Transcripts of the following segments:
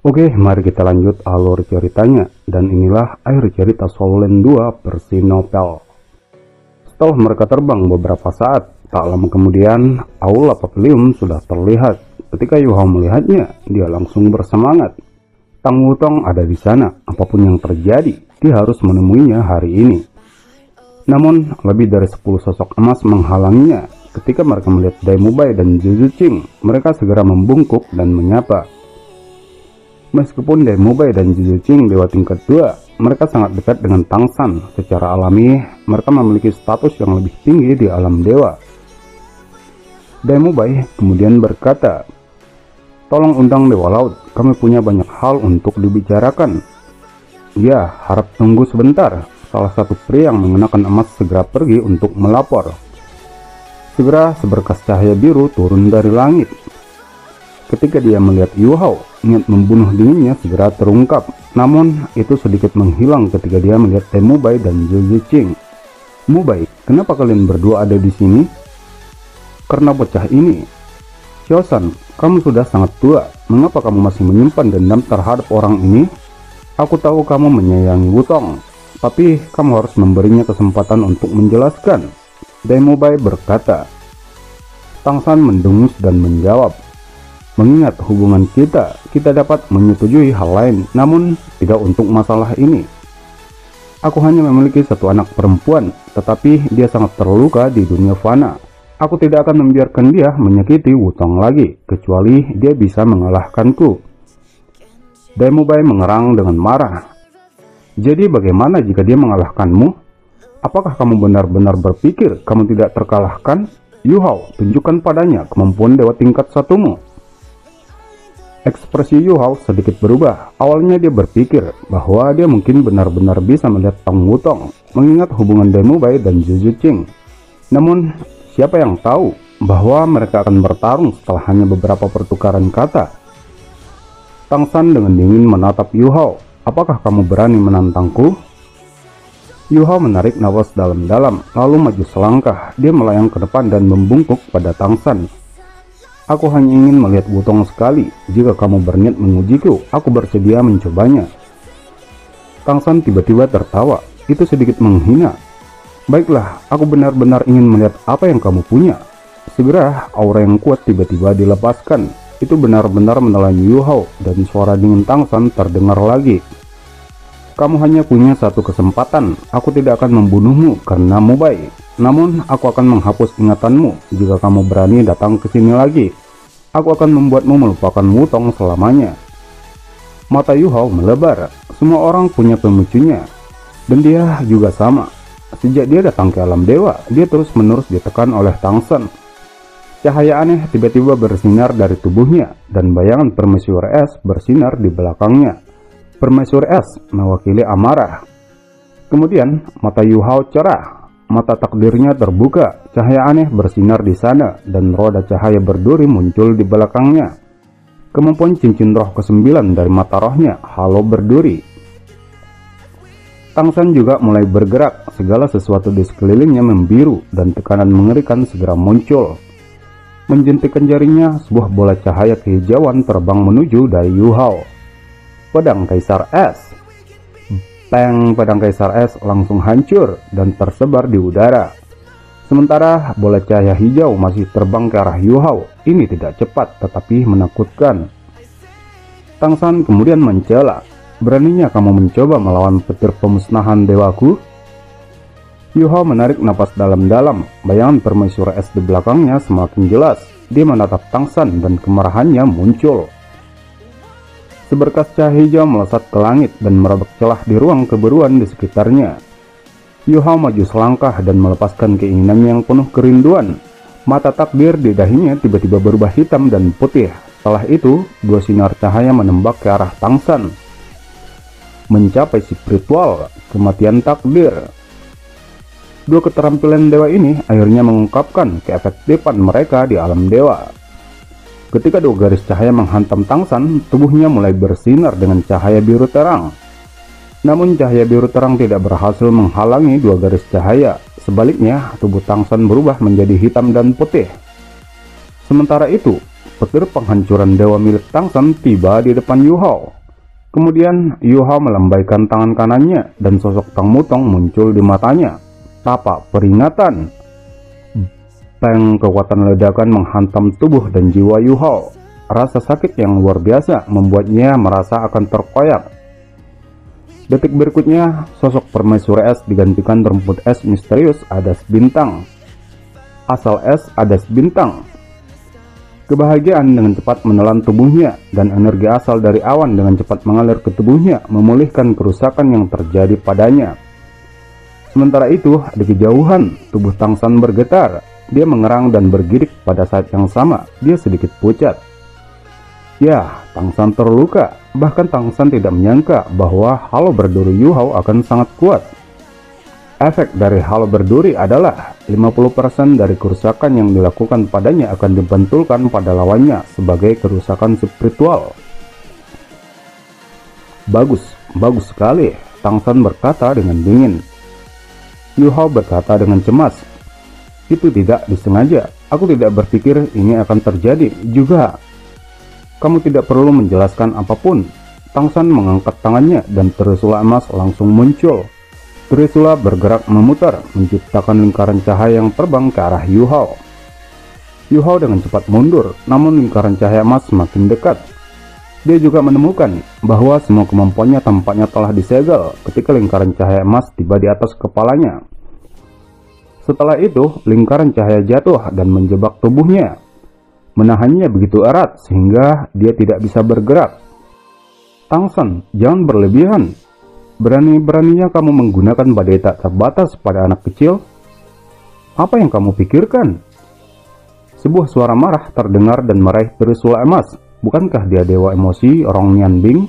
Oke, mari kita lanjut alur ceritanya. Dan inilah akhir cerita Solo Land 2 versi novel. Setelah mereka terbang beberapa saat, tak lama kemudian aula pavilion sudah terlihat. Ketika Yuhao melihatnya, dia langsung bersemangat. Tang Wutong ada di sana, apapun yang terjadi, dia harus menemuinya hari ini. Namun, lebih dari 10 sosok emas menghalanginya. Ketika mereka melihat Dai Mubai dan Zhu Zuqing, mereka segera membungkuk dan menyapa. Meskipun Dai Mubai dan Zhu Zuqing dewa tingkat 2, mereka sangat dekat dengan Tang San. Secara alami, mereka memiliki status yang lebih tinggi di alam dewa. Dai Mubai kemudian berkata, "Tolong undang Dewa Laut, kami punya banyak hal untuk dibicarakan." "Ya, harap tunggu sebentar." Salah satu pria yang mengenakan emas segera pergi untuk melapor. Segera seberkas cahaya biru turun dari langit. Ketika dia melihat Yuhao, niat membunuh dinginnya segera terungkap. Namun, itu sedikit menghilang ketika dia melihat Dai Mubai dan Zhu Zuqing. "Mubai, kenapa kalian berdua ada di sini?" "Karena bocah ini." "Xiaoshan, kamu sudah sangat tua. Mengapa kamu masih menyimpan dendam terhadap orang ini? Aku tahu kamu menyayangi Wutong, tapi kamu harus memberinya kesempatan untuk menjelaskan." Dai Mubai berkata. Tang San mendengus dan menjawab, "Mengingat hubungan kita dapat menyetujui hal lain, namun tidak untuk masalah ini. Aku hanya memiliki satu anak perempuan, tetapi dia sangat terluka di dunia fana. Aku tidak akan membiarkan dia menyakiti Wutong lagi, kecuali dia bisa mengalahkanku." Dai Mubai mengerang dengan marah. "Jadi bagaimana jika dia mengalahkanmu? Apakah kamu benar-benar berpikir kamu tidak terkalahkan? Yuhao, tunjukkan padanya kemampuan dewa tingkat 1-mu." Ekspresi Yuhao sedikit berubah. Awalnya dia berpikir bahwa dia mungkin benar-benar bisa melihat Tang Wutong, mengingat hubungan Dai Mubai dan Zhu Zuqing. Namun, siapa yang tahu bahwa mereka akan bertarung setelah hanya beberapa pertukaran kata. Tang San dengan dingin menatap Yuhao. "Apakah kamu berani menantangku?" Yuhao menarik napas dalam-dalam, lalu maju selangkah. Dia melayang ke depan dan membungkuk pada Tang San. "Aku hanya ingin melihat Wutong sekali. Jika kamu berniat mengujiku, aku bersedia mencobanya." Tang San tiba-tiba tertawa. Itu sedikit menghina. "Baiklah, aku benar-benar ingin melihat apa yang kamu punya." Segera aura yang kuat tiba-tiba dilepaskan. Itu benar-benar menelan Yuhao dan suara dingin Tang San terdengar lagi. "Kamu hanya punya satu kesempatan. Aku tidak akan membunuhmu karena Mubai. Namun aku akan menghapus ingatanmu jika kamu berani datang ke sini lagi. Aku akan membuatmu melupakan Wutong selamanya." Mata Yuhao melebar. Semua orang punya pemicunya, dan dia juga sama. Sejak dia datang ke alam dewa, dia terus-menerus ditekan oleh Tang San. Cahaya aneh tiba-tiba bersinar dari tubuhnya, dan bayangan Permaisuri Es bersinar di belakangnya. Permaisuri Es mewakili amarah. Kemudian mata Yuhao cerah. Mata takdirnya terbuka, cahaya aneh bersinar di sana, dan roda cahaya berduri muncul di belakangnya. Kemampuan cincin roh ke-9 dari mata rohnya, halo berduri. Tang San juga mulai bergerak, segala sesuatu di sekelilingnya membiru, dan tekanan mengerikan segera muncul. Menjentikkan jarinya, sebuah bola cahaya kehijauan terbang menuju dari Yuhao. Pedang Kaisar Es. Teng, pedang Kaisar Es langsung hancur dan tersebar di udara. Sementara bola cahaya hijau masih terbang ke arah Yuhao. Ini tidak cepat tetapi menakutkan. Tang San kemudian mencela. "Beraninya kamu mencoba melawan petir pemusnahan dewaku?" Yuhao menarik napas dalam-dalam. Bayangan Permaisuri Es di belakangnya semakin jelas. Dia menatap Tang San dan kemarahannya muncul. Seberkas cahaya hijau melesat ke langit dan merobek celah di ruang kebiruan di sekitarnya. Yuhao maju selangkah dan melepaskan keinginannya yang penuh kerinduan. Mata takdir di dahinya tiba-tiba berubah hitam dan putih. Setelah itu, dua sinar cahaya menembak ke arah Tang San. Mencapai spiritual, kematian takdir. Dua keterampilan dewa ini akhirnya mengungkapkan keefektifan mereka di alam dewa. Ketika dua garis cahaya menghantam Tang San, tubuhnya mulai bersinar dengan cahaya biru terang. Namun cahaya biru terang tidak berhasil menghalangi dua garis cahaya. Sebaliknya, tubuh Tang San berubah menjadi hitam dan putih. Sementara itu, petir penghancuran dewa milik Tang San tiba di depan Yu Hao. Kemudian Yu Hao melambaikan tangan kanannya dan sosok Tang Wutong muncul di matanya. Tapak peringatan. Bang, kekuatan ledakan menghantam tubuh dan jiwa Yu Hao. Rasa sakit yang luar biasa membuatnya merasa akan terkoyak. Detik berikutnya, sosok permaisuri es digantikan rumput es misterius Adas Bintang. Asal es Adas Bintang. Kebahagiaan dengan cepat menelan tubuhnya, dan energi asal dari awan dengan cepat mengalir ke tubuhnya, memulihkan kerusakan yang terjadi padanya. Sementara itu, di kejauhan, tubuh Tang San bergetar. Dia mengerang dan bergidik. Pada saat yang sama, dia sedikit pucat. Ya, Tang San terluka. Bahkan Tang San tidak menyangka bahwa halo berduri Yu Hao akan sangat kuat. Efek dari halo berduri adalah 50% dari kerusakan yang dilakukan padanya akan dibentulkan pada lawannya sebagai kerusakan spiritual. Bagus sekali, Tang San berkata dengan dingin. Yu Hao berkata dengan cemas, itu tidak disengaja, aku tidak berpikir ini akan terjadi juga. Kamu tidak perlu menjelaskan apapun. Tang San mengangkat tangannya dan trisula emas langsung muncul. Trisula bergerak memutar, menciptakan lingkaran cahaya yang terbang ke arah Yu Hao. Yu Hao dengan cepat mundur, namun lingkaran cahaya emas semakin dekat. Dia juga menemukan bahwa semua kemampuannya tampaknya telah disegel ketika lingkaran cahaya emas tiba di atas kepalanya. Setelah itu, lingkaran cahaya jatuh dan menjebak tubuhnya, menahannya begitu erat sehingga dia tidak bisa bergerak. Tang San, jangan berlebihan. Berani-beraninya kamu menggunakan badai tak terbatas pada anak kecil? Apa yang kamu pikirkan? Sebuah suara marah terdengar dan meraih trisula emas. Bukankah dia dewa emosi Rong Nianbing?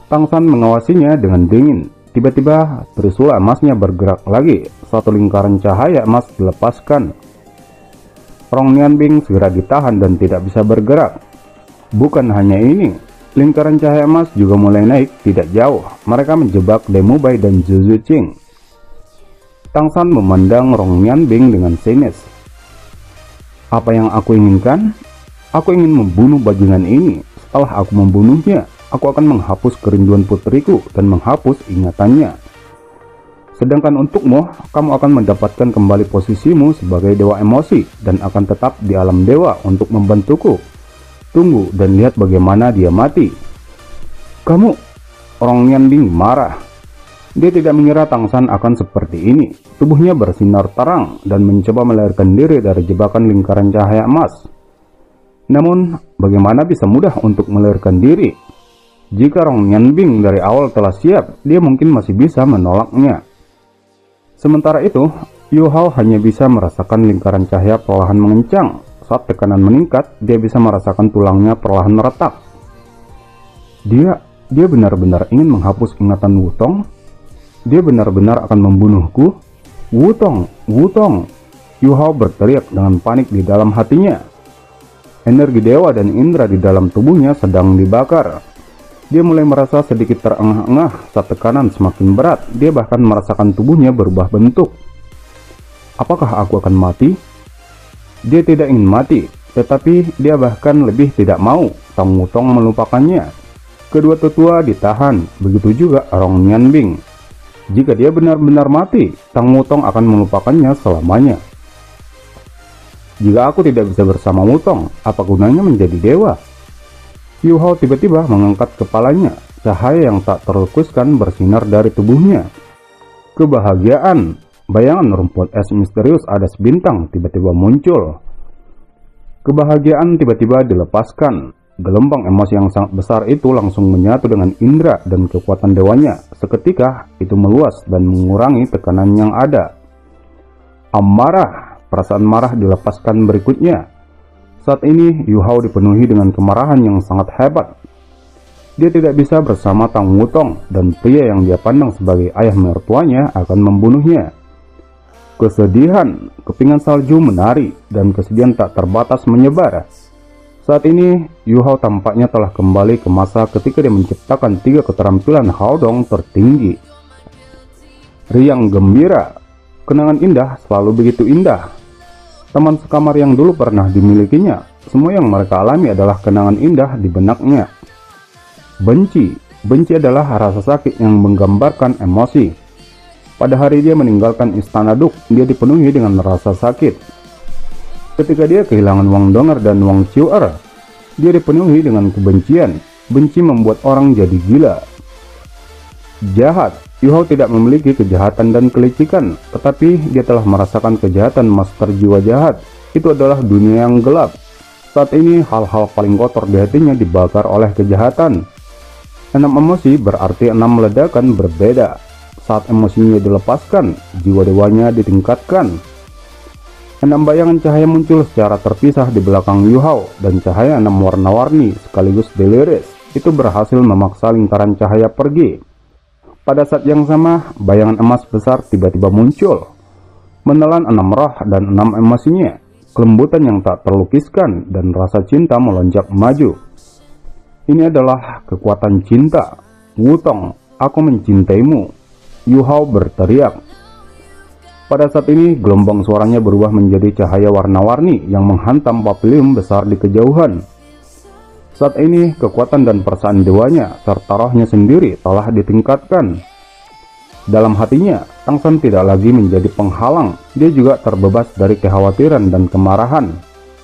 Tang San mengawasinya dengan dingin. Tiba-tiba trisula emasnya bergerak lagi. Satu lingkaran cahaya emas dilepaskan. Rong Nianbing segera ditahan dan tidak bisa bergerak. Bukan hanya ini, lingkaran cahaya emas juga mulai naik tidak jauh. Mereka menjebak Demu Bai dan Zhu Zuqing. Tang San memandang Rong Nianbing dengan sinis. Apa yang aku inginkan? Aku ingin membunuh bajingan ini. Setelah aku membunuhnya, aku akan menghapus kerinduan putriku dan menghapus ingatannya. Sedangkan untukmu, kamu akan mendapatkan kembali posisimu sebagai dewa emosi dan akan tetap di alam dewa untuk membantuku. Tunggu dan lihat bagaimana dia mati. Kamu, Rong Nianbing marah. Dia tidak mengira Tang San akan seperti ini. Tubuhnya bersinar terang dan mencoba melarikan diri dari jebakan lingkaran cahaya emas. Namun, bagaimana bisa mudah untuk melarikan diri? Jika Rong Nianbing dari awal telah siap, dia mungkin masih bisa menolaknya. Sementara itu, Yu Hao hanya bisa merasakan lingkaran cahaya perlahan mengencang. Saat tekanan meningkat, dia bisa merasakan tulangnya perlahan retak. Dia benar-benar ingin menghapus ingatan Wutong. Dia benar-benar akan membunuhku. Wutong, Wutong! Yu Hao berteriak dengan panik di dalam hatinya. Energi dewa dan indera di dalam tubuhnya sedang dibakar. Dia mulai merasa sedikit terengah-engah saat tekanan semakin berat. Dia bahkan merasakan tubuhnya berubah bentuk. Apakah aku akan mati? Dia tidak ingin mati, tetapi dia bahkan lebih tidak mau Tang Wutong melupakannya. Kedua tetua ditahan, begitu juga Rong Nianbing. Jika dia benar-benar mati, Tang Wutong akan melupakannya selamanya. Jika aku tidak bisa bersama Wutong, apa gunanya menjadi dewa? Yu Hao tiba-tiba mengangkat kepalanya. Cahaya yang tak terlukiskan bersinar dari tubuhnya. Kebahagiaan. Bayangan rumput es misterius Adas Bintang tiba-tiba muncul. Kebahagiaan tiba-tiba dilepaskan. Gelombang emosi yang sangat besar itu langsung menyatu dengan indera dan kekuatan dewanya. Seketika itu meluas dan mengurangi tekanan yang ada. Amarah. Perasaan marah dilepaskan berikutnya. Saat ini, Yu Hao dipenuhi dengan kemarahan yang sangat hebat. Dia tidak bisa bersama Tang Wutong dan pria yang dia pandang sebagai ayah mertuanya akan membunuhnya. Kesedihan, kepingan salju menari, dan kesedihan tak terbatas menyebar. Saat ini, Yu Hao tampaknya telah kembali ke masa ketika dia menciptakan 3 keterampilan Haodong tertinggi. Riang gembira, kenangan indah selalu begitu indah. Teman sekamar yang dulu pernah dimilikinya semua yang mereka alami adalah kenangan indah di benaknya. Benci adalah rasa sakit yang menggambarkan emosi. Pada hari dia meninggalkan istana Duk, dia dipenuhi dengan rasa sakit. Ketika dia kehilangan Wang Donger dan Wang Chiu-er, dia dipenuhi dengan kebencian. Benci membuat orang jadi gila. Jahat, Yu Hao tidak memiliki kejahatan dan kelicikan, tetapi dia telah merasakan kejahatan master jiwa jahat. Itu adalah dunia yang gelap. Saat ini hal-hal paling kotor di hatinya dibakar oleh kejahatan. 6 emosi berarti 6 ledakan berbeda. Saat emosinya dilepaskan, jiwa dewanya ditingkatkan. 6 bayangan cahaya muncul secara terpisah di belakang Yu Hao, dan cahaya 6 warna-warni sekaligus deliris itu berhasil memaksa lingkaran cahaya pergi. Pada saat yang sama, bayangan emas besar tiba-tiba muncul, menelan 6 roh dan 6 emosinya. Kelembutan yang tak terlukiskan dan rasa cinta melonjak maju. Ini adalah kekuatan cinta. Wutong, aku mencintaimu, Yu Hao berteriak. Pada saat ini, gelombang suaranya berubah menjadi cahaya warna-warni yang menghantam pavilion besar di kejauhan. Saat ini, kekuatan dan perasaan dewanya serta rohnya sendiri telah ditingkatkan. Dalam hatinya, Tang San tidak lagi menjadi penghalang. Dia juga terbebas dari kekhawatiran dan kemarahan.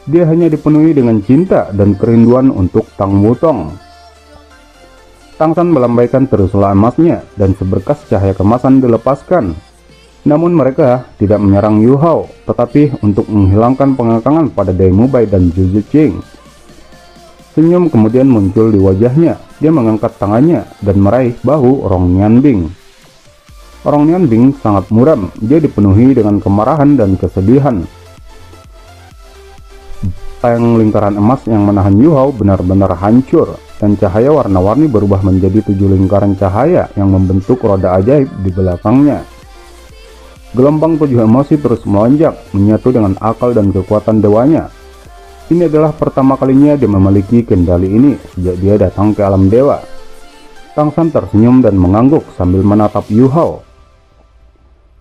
Dia hanya dipenuhi dengan cinta dan kerinduan untuk Tang Wutong. Tang San melambaikan trisula emasnya dan seberkas cahaya kemasan dilepaskan. Namun mereka tidak menyerang Yu Hao, tetapi untuk menghilangkan pengekangan pada Dai Mubai dan Zhu Ziqing. Senyum kemudian muncul di wajahnya. Dia mengangkat tangannya dan meraih bahu Rong Nianbing. Rong Nianbing sangat muram. Dia dipenuhi dengan kemarahan dan kesedihan. Tang lingkaran emas yang menahan Yu Hao benar-benar hancur, dan cahaya warna-warni berubah menjadi 7 lingkaran cahaya yang membentuk roda ajaib di belakangnya. Gelombang 7 emosi terus melonjak, menyatu dengan akal dan kekuatan dewanya. Ini adalah pertama kalinya dia memiliki kendali ini sejak dia datang ke alam dewa. Tang San tersenyum dan mengangguk sambil menatap Yu Hao.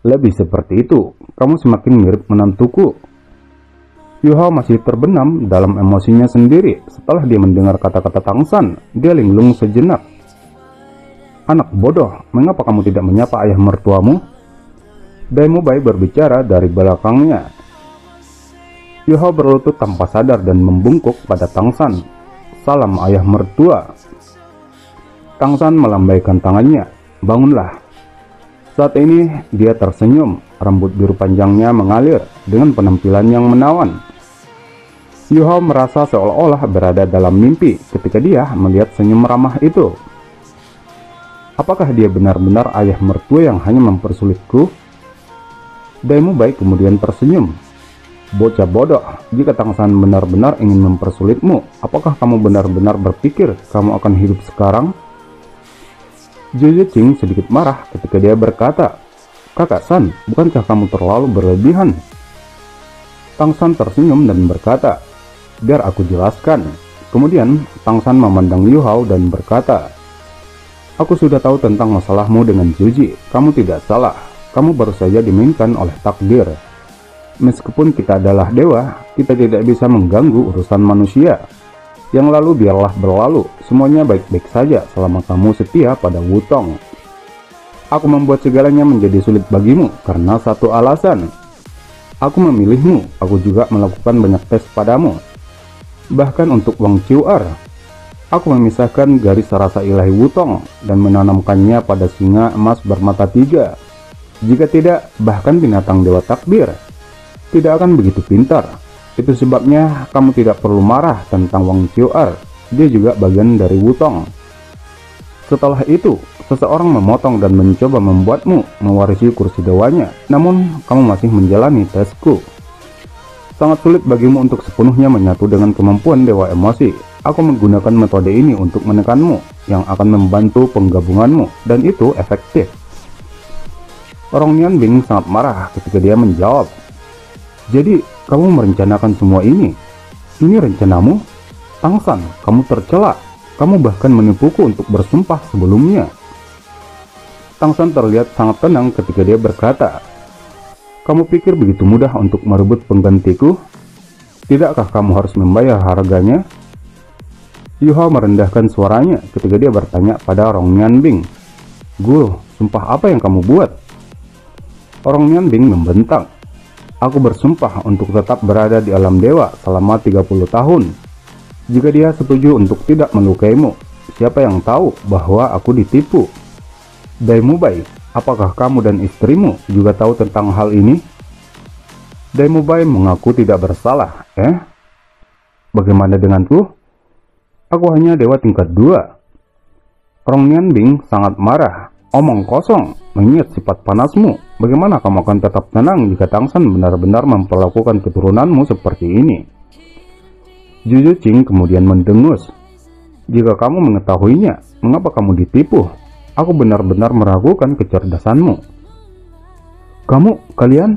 Lebih seperti itu, kamu semakin mirip menantuku. Yu Hao masih terbenam dalam emosinya sendiri. Setelah dia mendengar kata-kata Tang San, dia linglung sejenak. Anak bodoh, mengapa kamu tidak menyapa ayah mertuamu? Dai Mubai berbicara dari belakangnya. Yu Hao berlutut tanpa sadar dan membungkuk pada Tang San. Salam ayah mertua. Tang San melambaikan tangannya. Bangunlah. Saat ini dia tersenyum. Rambut biru panjangnya mengalir dengan penampilan yang menawan. Yu Hao merasa seolah-olah berada dalam mimpi ketika dia melihat senyum ramah itu. Apakah dia benar-benar ayah mertua yang hanya mempersulitku? Dai Mubai kemudian tersenyum. Bocah bodoh, jika Tang San benar-benar ingin mempersulitmu, apakah kamu benar-benar berpikir kamu akan hidup sekarang? Zhu Ziqing sedikit marah ketika dia berkata, Kakak San, bukankah kamu terlalu berlebihan? Tang San tersenyum dan berkata, biar aku jelaskan. Kemudian Tang San memandang Yu Hao dan berkata, aku sudah tahu tentang masalahmu dengan Juji. Kamu tidak salah, kamu baru saja dimainkan oleh takdir. Meskipun kita adalah dewa, kita tidak bisa mengganggu urusan manusia. Yang lalu biarlah berlalu, semuanya baik-baik saja selama kamu setia pada Wutong. Aku membuat segalanya menjadi sulit bagimu karena satu alasan. Aku memilihmu, aku juga melakukan banyak tes padamu. Bahkan untuk Wang Chiu-er, aku memisahkan garis rasa ilahi Wutong dan menanamkannya pada singa emas bermata 3. Jika tidak, bahkan binatang dewa takdir tidak akan begitu pintar. Itu sebabnya kamu tidak perlu marah tentang Wang Chiu-er. Dia juga bagian dari Wutong. Setelah itu, seseorang memotong dan mencoba membuatmu mewarisi kursi dewanya. Namun, kamu masih menjalani tesku. Sangat sulit bagimu untuk sepenuhnya menyatu dengan kemampuan dewa emosi. Aku menggunakan metode ini untuk menekanmu, yang akan membantu penggabunganmu, dan itu efektif. Rong Nianbing sangat marah ketika dia menjawab, jadi, kamu merencanakan semua ini? Ini rencanamu? Tang San, kamu tercela. Kamu bahkan menipuku untuk bersumpah sebelumnya. Tang San terlihat sangat tenang ketika dia berkata, kamu pikir begitu mudah untuk merebut penggantiku? Tidakkah kamu harus membayar harganya? Yu Hao merendahkan suaranya ketika dia bertanya pada Rong Nianbing. Guru, sumpah apa yang kamu buat? Rong Nianbing membentak. Aku bersumpah untuk tetap berada di alam dewa selama 30 tahun. Jika dia setuju untuk tidak melukaimu, siapa yang tahu bahwa aku ditipu? Dai Mubai, apakah kamu dan istrimu juga tahu tentang hal ini? Dai Mubai mengaku tidak bersalah. Bagaimana denganku? Aku hanya dewa tingkat 2. Rong Nianbing sangat marah. Omong kosong, mengingat sifat panasmu. Bagaimana kamu akan tetap tenang jika Tangsan benar-benar memperlakukan keturunanmu seperti ini? Juju Qing kemudian mendengus. Jika kamu mengetahuinya, mengapa kamu ditipu? Aku benar-benar meragukan kecerdasanmu. Kalian?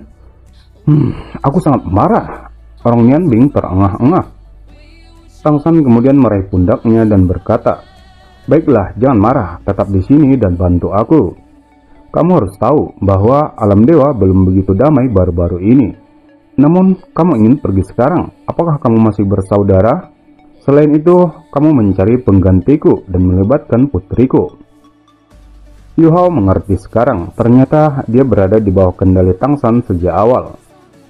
Aku sangat marah. Rong Nianbing terengah-engah. Tangsan kemudian meraih pundaknya dan berkata, baiklah, jangan marah, tetap di sini dan bantu aku. Kamu harus tahu bahwa alam dewa belum begitu damai baru-baru ini. Namun, kamu ingin pergi sekarang. Apakah kamu masih bersaudara? Selain itu, kamu mencari penggantiku dan melibatkan putriku. Yu Hao mengerti sekarang. Ternyata dia berada di bawah kendali Tangsan sejak awal.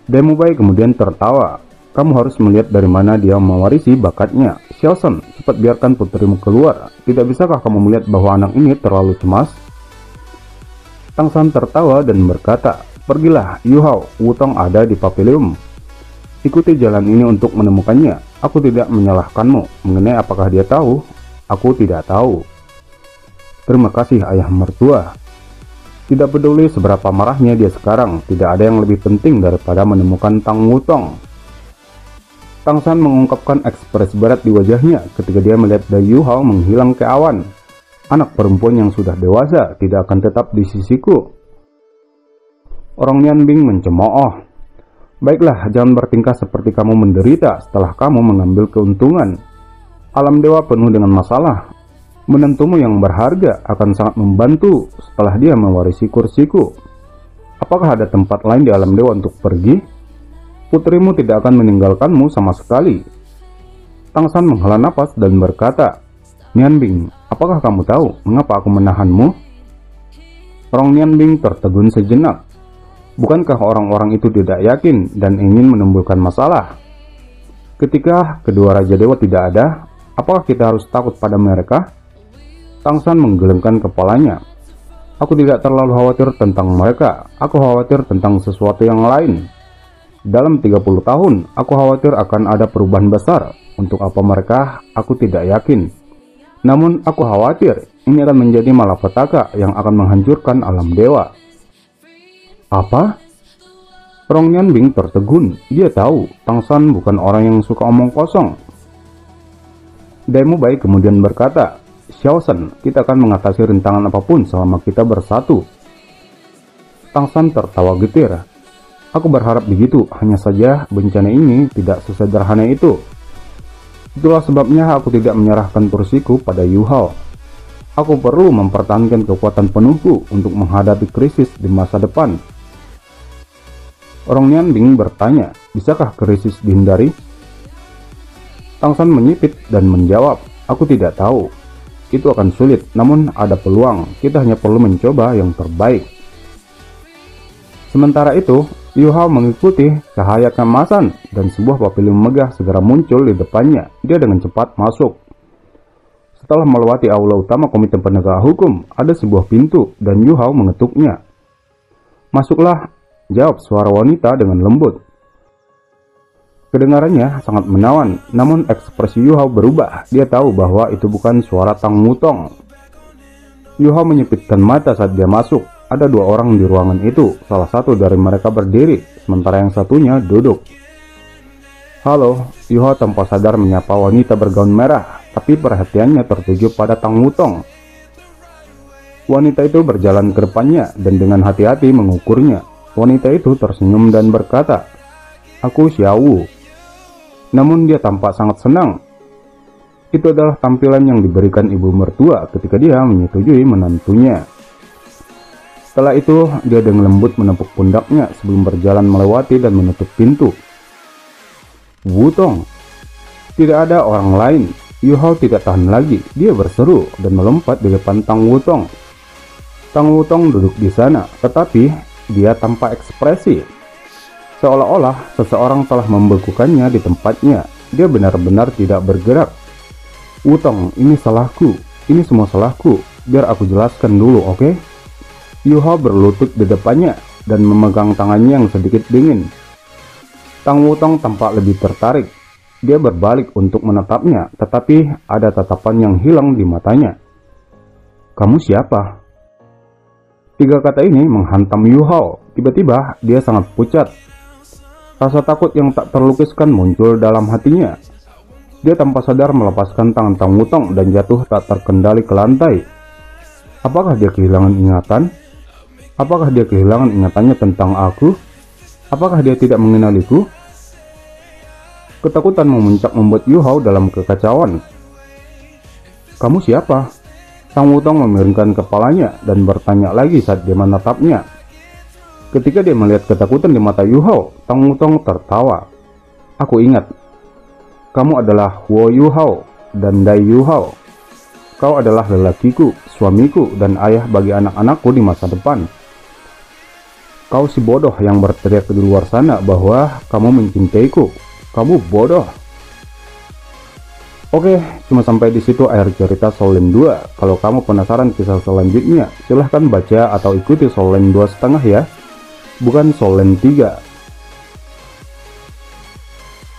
Dai Mubai kemudian tertawa. Kamu harus melihat dari mana dia mewarisi bakatnya. Xiaosan, cepat biarkan putrimu keluar. Tidak bisakah kamu melihat bahwa anak ini terlalu cemas? Tangsan tertawa dan berkata, pergilah Yu Hao, Wutong ada di pavilion. Ikuti jalan ini untuk menemukannya. Aku tidak menyalahkanmu. Mengenai apakah dia tahu, aku tidak tahu. Terima kasih ayah mertua. Tidak peduli seberapa marahnya dia sekarang, tidak ada yang lebih penting daripada menemukan Tang Wutong. Tangsan mengungkapkan ekspresi berat di wajahnya ketika dia melihat Dai Yu Hao menghilang ke awan. Anak perempuan yang sudah dewasa tidak akan tetap di sisiku. Rong Nianbing mencemooh. Baiklah, jangan bertingkah seperti kamu menderita setelah kamu mengambil keuntungan. Alam dewa penuh dengan masalah. Menantumu yang berharga akan sangat membantu setelah dia mewarisi kursiku. Apakah ada tempat lain di alam dewa untuk pergi? Putrimu tidak akan meninggalkanmu sama sekali. Tangsan menghela napas dan berkata, Nianbing, apakah kamu tahu mengapa aku menahanmu? Rong Nianbing tertegun sejenak. Bukankah orang-orang itu tidak yakin dan ingin menimbulkan masalah? Ketika kedua Raja Dewa tidak ada, apakah kita harus takut pada mereka? Tangsan menggelengkan kepalanya. Aku tidak terlalu khawatir tentang mereka. Aku khawatir tentang sesuatu yang lain. Dalam 30 tahun, aku khawatir akan ada perubahan besar. Untuk apa mereka, aku tidak yakin. Namun aku khawatir ini akan menjadi malapetaka yang akan menghancurkan alam dewa. Apa? Rong Nianbing tertegun. Dia tahu Tangsan bukan orang yang suka omong kosong. Dai Mubai kemudian berkata, Xiaosan, kita akan mengatasi rintangan apapun selama kita bersatu. Tangsan tertawa getir. Aku berharap begitu, hanya saja bencana ini tidak sesederhana itu. Itulah sebabnya aku tidak menyerahkan kursiku pada Yu Hao. Aku perlu mempertahankan kekuatan penuhku untuk menghadapi krisis di masa depan. Rong Nianbing bertanya, bisakah krisis dihindari? Tangsan menyipit dan menjawab, aku tidak tahu. Itu akan sulit, namun ada peluang. Kita hanya perlu mencoba yang terbaik. Sementara itu, Yu Hao mengikuti cahaya keemasan dan sebuah pavilion megah segera muncul di depannya. Dia dengan cepat masuk. Setelah melewati aula utama Komite Penegak Hukum, ada sebuah pintu dan Yu Hao mengetuknya. Masuklah, jawab suara wanita dengan lembut. Kedengarannya sangat menawan, namun ekspresi Yu Hao berubah. Dia tahu bahwa itu bukan suara Tang Wutong. Yu Hao menyipitkan mata saat dia masuk. Ada dua orang di ruangan itu, salah satu dari mereka berdiri, sementara yang satunya duduk. Halo, Yu Hao tanpa sadar menyapa wanita bergaun merah, tapi perhatiannya tertuju pada Tang Wutong. Wanita itu berjalan ke depannya dan dengan hati-hati mengukurnya. Wanita itu tersenyum dan berkata, aku Xiao Wu. Namun dia tampak sangat senang. Itu adalah tampilan yang diberikan ibu mertua ketika dia menyetujui menantunya. Setelah itu, dia dengan lembut menepuk pundaknya sebelum berjalan melewati dan menutup pintu. Wutong. Tidak ada orang lain. Yu Hao tidak tahan lagi. Dia berseru dan melompat di depan Tang Wutong. Tang Wutong duduk di sana, tetapi dia tanpa ekspresi. Seolah-olah seseorang telah membekukannya di tempatnya. Dia benar-benar tidak bergerak. Wutong, ini salahku. Ini semua salahku. Biar aku jelaskan dulu, oke? Yu Hao berlutut di depannya dan memegang tangannya yang sedikit dingin. Tang Wutong tampak lebih tertarik. Dia berbalik untuk menatapnya, tetapi ada tatapan yang hilang di matanya. Kamu siapa? 3 kata ini menghantam Yu Hao. Tiba-tiba dia sangat pucat. Rasa takut yang tak terlukiskan muncul dalam hatinya. Dia tanpa sadar melepaskan tangan Tang Wutong dan jatuh tak terkendali ke lantai. Apakah dia kehilangan ingatan? Apakah dia kehilangan ingatannya tentang aku? Apakah dia tidak mengenaliku? Ketakutan memuncak membuat Yu Hao dalam kekacauan. Kamu siapa? Tang Wutong memiringkan kepalanya dan bertanya lagi saat dia menatapnya. Ketika dia melihat ketakutan di mata Yu Hao, Tang Wutong tertawa. Aku ingat. Kamu adalah Wo Yu Hao dan Dai Yu Hao. Kau adalah lelakiku, suamiku, dan ayah bagi anak-anakku di masa depan. Kau si bodoh yang berteriak di luar sana bahwa kamu mencintaiku. Kamu bodoh. Oke, cuma sampai di situ akhir cerita Soul Lane 2. Kalau kamu penasaran kisah selanjutnya, silahkan baca atau ikuti Soul Lane 2,5 ya. Bukan Soul Lane 3.